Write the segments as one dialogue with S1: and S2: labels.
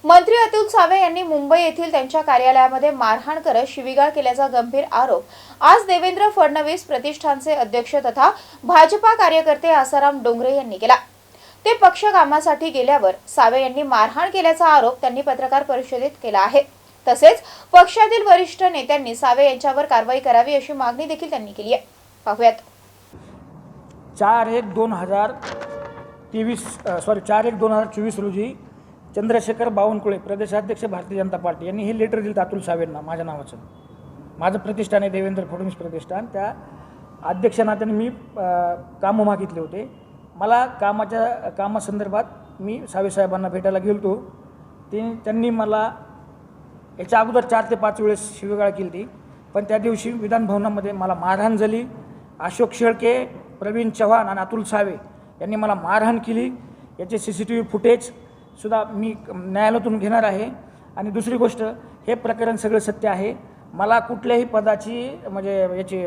S1: मंत्री अतुल सावे यांनी मुंबई येथील त्यांच्या कार्यालयामध्ये मारहाण करत शिवीगाळ केल्याचा गंभीर आरोप आज देवेंद्र फडणवीस प्रतिष्ठानचे अध्यक्ष तथा भाजपा कार्यकर्ते आसाराम डोंगरे यांनी केला। ते पक्ष कामासाठी गेल्यावर सावे यांनी मारहाण केल्याचा आरोप त्यांनी पत्रकार परिषदेत केला आहे। तसेच पक्षातील वरिष्ठ नेत्यांनी सावे यांच्यावर कारवाई करावी अशी मागणी देखील त्यांनी केली आहे। पाहूयात।
S2: 4/1/2024 रोजी चंद्रशेखर बावनकुळे प्रदेशाध्यक्ष भारतीय जनता पार्टी यांनी हे लेटर दिलं अतुल सावेंना माझ्या नावाचं। माझं प्रतिष्ठान आहे देवेंद्र फडणवीस प्रतिष्ठान। त्या अध्यक्षनात्याने मी कामं मागितले होते। मला कामासंदर्भात मी सावे साहेबांना भेटायला गेलो। त्यांनी मला याच्या अगोदर 4 ते 5 वेळेस शिवीगाळ केली ती, पण त्या दिवशी विधानभवनामध्ये मला मारहाण झाली। अशोक शेळके, प्रवीण चव्हाण आणि अतुल सावे यांनी मला मारहाण केली। याचे CCTV फुटेज सुद्धा मी न्यायालयातून घेणार आहे। आणि दुसरी गोष्ट, हे प्रकरण सगळं सत्य आहे। मला कुठल्याही पदाची म्हणजे याची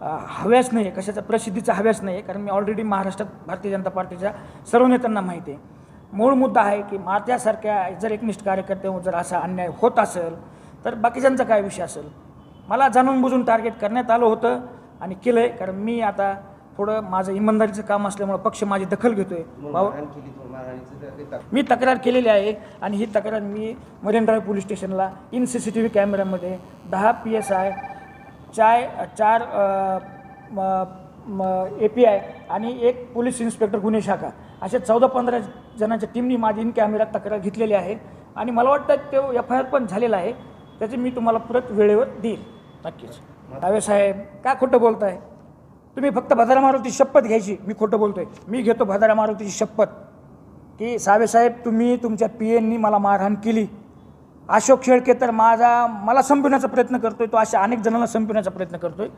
S2: हव्यास नाही आहे, कशाचा प्रसिद्धीचा हव्यास नाही आहे, कारण मी ऑलरेडी महाराष्ट्रात भारतीय जनता पार्टीच्या सर्व नेत्यांना माहिती आहे। मूळ मुद्दा आहे की माझ्यासारख्या जर एकनिष्ठ कार्यकर्त्यांवर जर असा अन्याय होत असेल तर बाकीच्यांचा काय विषय असेल। मला जाणून बुजून टार्गेट करण्यात आलं होतं आणि केलं आहे, कारण मी आता थोडं माझं इमानदारीचं काम असल्यामुळे पक्ष माझी दखल घेतोय। मी तक्रार केलेली आहे आणि ही तक्रार मी मरीन ड्राईव्ह पोलीस स्टेशनला इन CCTV कॅमेऱ्यामध्ये 10 PSI 4 API आणि 1 पोलीस इन्स्पेक्टर गुन्हे शाखा अशा 14-15 जणांच्या टीमनी माझी इन कॅमेऱ्यात तक्रार घेतलेली आहे। आणि मला वाटतं ते FIR पण झालेला आहे, त्याचे मी तुम्हाला परत वेळेवर देईल नक्कीच। सावे साहेब का खोटं बोलताय तुम्ही? फक्त भद्रा मारुतीची शपथ घ्यायची। मी खोटं बोलतोय? मी घेतो भद्रा मारुतीची शपथ की सावे साहेब तुम्ही तुमच्या PNनी मला मारहाण केली। अशोक शेळके तर मला संपवण्याचा प्रयत्न करतोय, तो अशा अनेक जणांना संपवण्याचा प्रयत्न करतोय।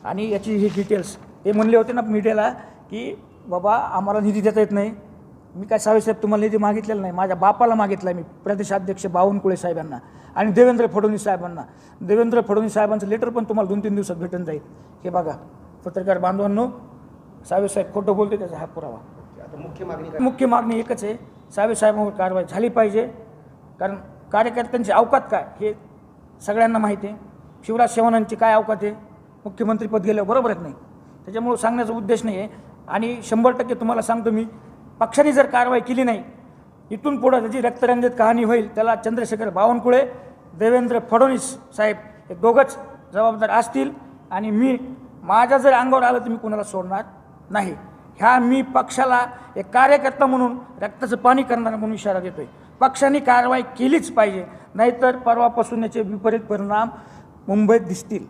S2: आणि याची ही डिटेल्स ते म्हणले होते ना मीडियाला की बाबा आम्हाला निधी देता येत नाही। मी काय सावे साहेब तुम्हाला निधी मागितलेला नाही, माझ्या बापाला मागितला आहे मी, प्रदेशाध्यक्ष बावनकुळे साहेबांना आणि देवेंद्र फडणवीस साहेबांना। देवेंद्र फडणवीस साहेबांचं लेटर पण तुम्हाला 2-3 दिवसात भेटून जाईल। हे बघा पत्रकार बांधवांनो, सावे साहेब खोटं बोलते, त्याचा हा पुरावा। मुख्य मागणी एकच आहे, सावे साहेबांवर कारवाई झाली पाहिजे, कारण कार्यकर्त्यांची अवकात काय हे सगळ्यांना माहिती आहे। शिवराज चव्हाणांची काय अवकात आहे मुख्यमंत्रीपद गेलं, बरोबर नाही? त्याच्यामुळे सांगण्याचा उद्देश नाही आहे। आणि 100% तुम्हाला सांगतो मी, पक्षाने जर कारवाई केली नाही, इथून पुढं त्याची रक्तरंजित कहाणी होईल। त्याला चंद्रशेखर बावनकुळे, देवेंद्र फडणवीस साहेब हे दोघंच जबाबदार असतील। आणि मी माझ्या जर अंगावर आलं तर मी कोणाला सोडणार नाही। मी पक्षाला एक कार्यकर्ता म्हणून रक्ताचं पाणी करणार म्हणून इशारा देतोय। पक्षाने कारवाई केलीच पाहिजे, नाहीतर परवापासून याचे विपरीत परिणाम मुंबईत दिसतील।